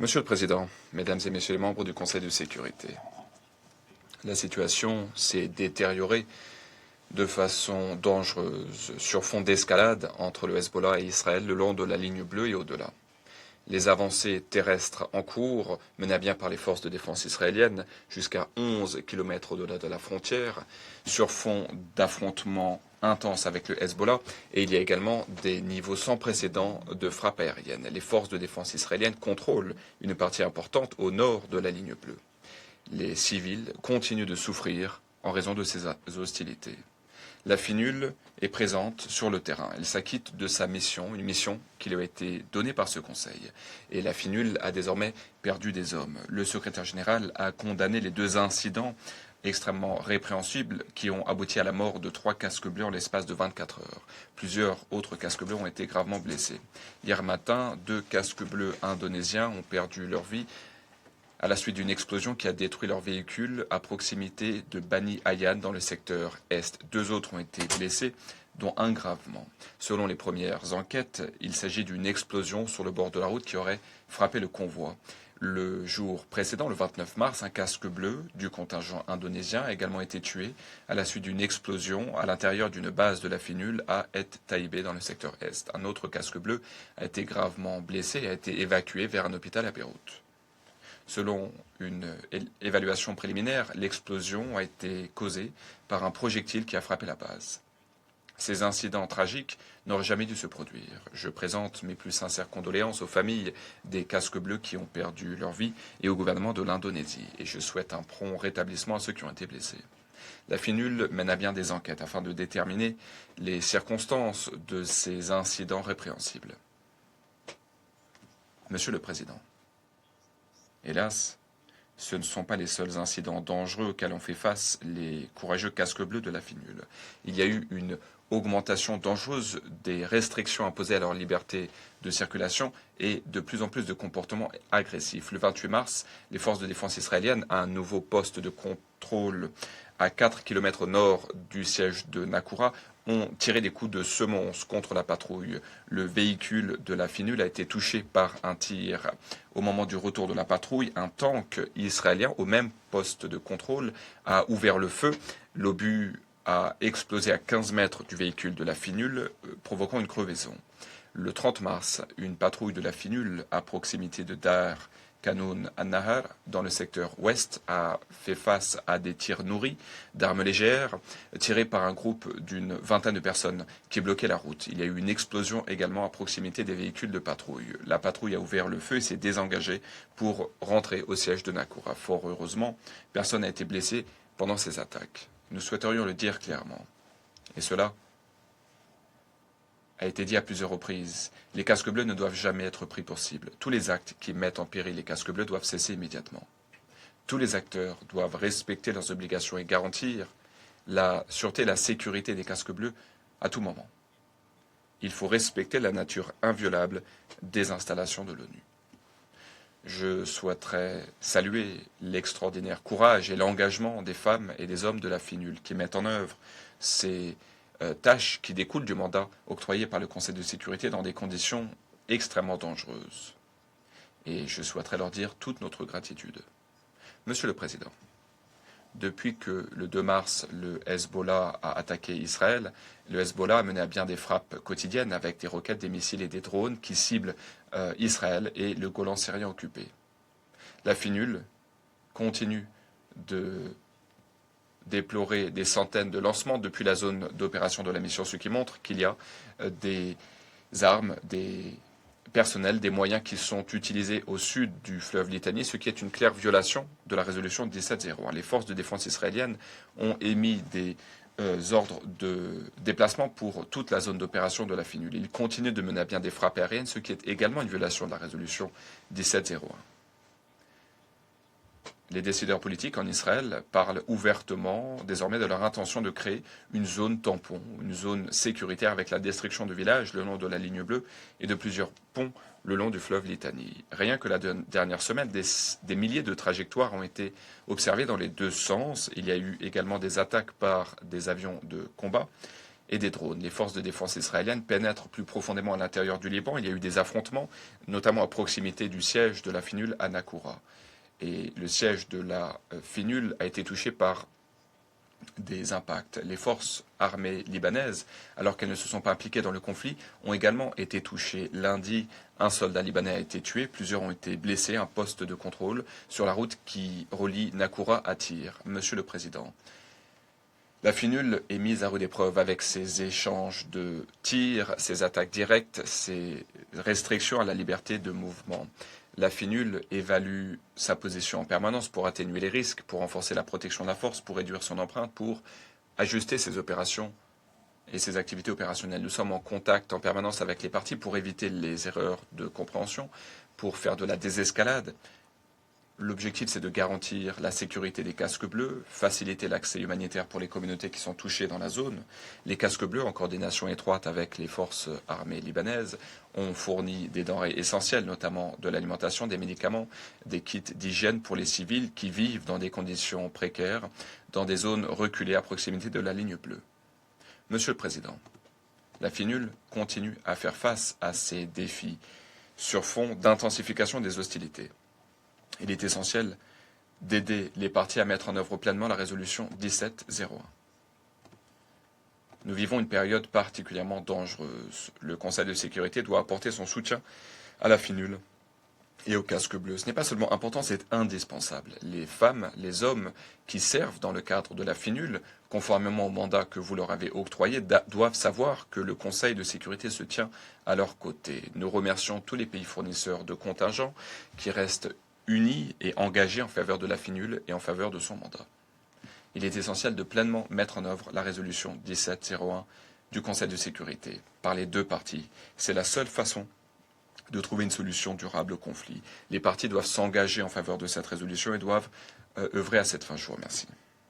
Monsieur le Président, Mesdames et Messieurs les membres du Conseil de sécurité, la situation s'est détériorée de façon dangereuse sur fond d'escalade entre le Hezbollah et Israël le long de la ligne bleue et au-delà. Les avancées terrestres en cours, menées à bien par les forces de défense israéliennes, jusqu'à 11 km au-delà de la frontière, sur fond d'affrontements intenses avec le Hezbollah, et il y a également des niveaux sans précédent de frappes aériennes. Les forces de défense israéliennes contrôlent une partie importante au nord de la ligne bleue. Les civils continuent de souffrir en raison de ces hostilités. La FINUL est présente sur le terrain. Elle s'acquitte de sa mission, une mission qui lui a été donnée par ce Conseil. Et la FINUL a désormais perdu des hommes. Le secrétaire général a condamné les 2 incidents extrêmement répréhensibles qui ont abouti à la mort de 3 casques bleus en l'espace de 24 heures. Plusieurs autres casques bleus ont été gravement blessés. Hier matin, 2 casques bleus indonésiens ont perdu leur vie à la suite d'une explosion qui a détruit leur véhicule à proximité de Bani Ayan dans le secteur Est. 2 autres ont été blessés, dont un gravement. Selon les premières enquêtes, il s'agit d'une explosion sur le bord de la route qui aurait frappé le convoi. Le jour précédent, le 29 mars, un casque bleu du contingent indonésien a également été tué à la suite d'une explosion à l'intérieur d'une base de la FINUL à Et Taïbé dans le secteur Est. Un autre casque bleu a été gravement blessé et a été évacué vers un hôpital à Beyrouth. Selon une évaluation préliminaire, l'explosion a été causée par un projectile qui a frappé la base. Ces incidents tragiques n'auraient jamais dû se produire. Je présente mes plus sincères condoléances aux familles des casques bleus qui ont perdu leur vie et au gouvernement de l'Indonésie. Et je souhaite un prompt rétablissement à ceux qui ont été blessés. La FINUL mène à bien des enquêtes afin de déterminer les circonstances de ces incidents répréhensibles. Monsieur le Président, hélas, ce ne sont pas les seuls incidents dangereux auxquels ont fait face les courageux casques bleus de la FINUL. Il y a eu une augmentation dangereuse des restrictions imposées à leur liberté de circulation et de plus en plus de comportements agressifs. Le 28 mars, les forces de défense israéliennes, à un nouveau poste de contrôle à 4 km au nord du siège de Naqoura, ont tiré des coups de semonce contre la patrouille. Le véhicule de la FINUL a été touché par un tir. Au moment du retour de la patrouille, un tank israélien au même poste de contrôle a ouvert le feu. L'obus a explosé à 15 mètres du véhicule de la FINUL, provoquant une crevaison. Le 30 mars, une patrouille de la FINUL à proximité de Dar Kanoun an-Nahar, dans le secteur ouest, a fait face à des tirs nourris d'armes légères tirés par un groupe d'une vingtaine de personnes qui bloquaient la route. Il y a eu une explosion également à proximité des véhicules de patrouille. La patrouille a ouvert le feu et s'est désengagée pour rentrer au siège de Naqoura. Fort heureusement, personne n'a été blessé pendant ces attaques. Nous souhaiterions le dire clairement. Et cela a été dit à plusieurs reprises. Les casques bleus ne doivent jamais être pris pour cible. Tous les actes qui mettent en péril les casques bleus doivent cesser immédiatement. Tous les acteurs doivent respecter leurs obligations et garantir la sûreté et la sécurité des casques bleus à tout moment. Il faut respecter la nature inviolable des installations de l'ONU. Je souhaiterais saluer l'extraordinaire courage et l'engagement des femmes et des hommes de la FINUL qui mettent en œuvre ces tâches qui découlent du mandat octroyé par le Conseil de sécurité dans des conditions extrêmement dangereuses. Et je souhaiterais leur dire toute notre gratitude. Monsieur le Président, depuis que le 2 mars, le Hezbollah a attaqué Israël, le Hezbollah a mené à bien des frappes quotidiennes avec des roquettes, des missiles et des drones qui ciblent Israël et le Golan syrien occupé. La FINUL continue de déplorer des centaines de lancements depuis la zone d'opération de la mission, ce qui montre qu'il y a des armes, des personnels, des moyens qui sont utilisés au sud du fleuve Litani, ce qui est une claire violation de la résolution 1701. Les forces de défense israéliennes ont émis des ordres de déplacement pour toute la zone d'opération de la FINUL. Ils continuent de mener à bien des frappes aériennes, ce qui est également une violation de la résolution 1701. Les décideurs politiques en Israël parlent ouvertement désormais de leur intention de créer une zone tampon, une zone sécuritaire avec la destruction de villages le long de la ligne bleue et de plusieurs ponts le long du fleuve Litani. Rien que la dernière semaine, des milliers de trajectoires ont été observées dans les 2 sens. Il y a eu également des attaques par des avions de combat et des drones. Les forces de défense israéliennes pénètrent plus profondément à l'intérieur du Liban. Il y a eu des affrontements, notamment à proximité du siège de la FINUL à Nakoura. Et le siège de la FINUL a été touché par des impacts. Les forces armées libanaises, alors qu'elles ne se sont pas impliquées dans le conflit, ont également été touchées. Lundi, un soldat libanais a été tué, plusieurs ont été blessés, un poste de contrôle sur la route qui relie Nakoura à Tyr. Monsieur le Président, la FINUL est mise à rude épreuve avec ses échanges de tirs, ses attaques directes, ses restrictions à la liberté de mouvement. La FINUL évalue sa position en permanence pour atténuer les risques, pour renforcer la protection de la force, pour réduire son empreinte, pour ajuster ses opérations et ses activités opérationnelles. Nous sommes en contact en permanence avec les parties pour éviter les erreurs de compréhension, pour faire de la désescalade. L'objectif, c'est de garantir la sécurité des casques bleus, faciliter l'accès humanitaire pour les communautés qui sont touchées dans la zone. Les casques bleus, en coordination étroite avec les forces armées libanaises, ont fourni des denrées essentielles, notamment de l'alimentation, des médicaments, des kits d'hygiène pour les civils qui vivent dans des conditions précaires, dans des zones reculées à proximité de la ligne bleue. Monsieur le Président, la FINUL continue à faire face à ces défis sur fond d'intensification des hostilités. Il est essentiel d'aider les parties à mettre en œuvre pleinement la résolution 1701. Nous vivons une période particulièrement dangereuse. Le Conseil de sécurité doit apporter son soutien à la FINUL et au casque bleu. Ce n'est pas seulement important, c'est indispensable. Les femmes, les hommes qui servent dans le cadre de la FINUL, conformément au mandat que vous leur avez octroyé, doivent savoir que le Conseil de sécurité se tient à leur côté. Nous remercions tous les pays fournisseurs de contingents qui restent unis et engagés en faveur de la FINUL et en faveur de son mandat. Il est essentiel de pleinement mettre en œuvre la résolution 1701 du Conseil de sécurité par les deux parties. C'est la seule façon de trouver une solution durable au conflit. Les parties doivent s'engager en faveur de cette résolution et doivent œuvrer à cette fin. Je vous remercie.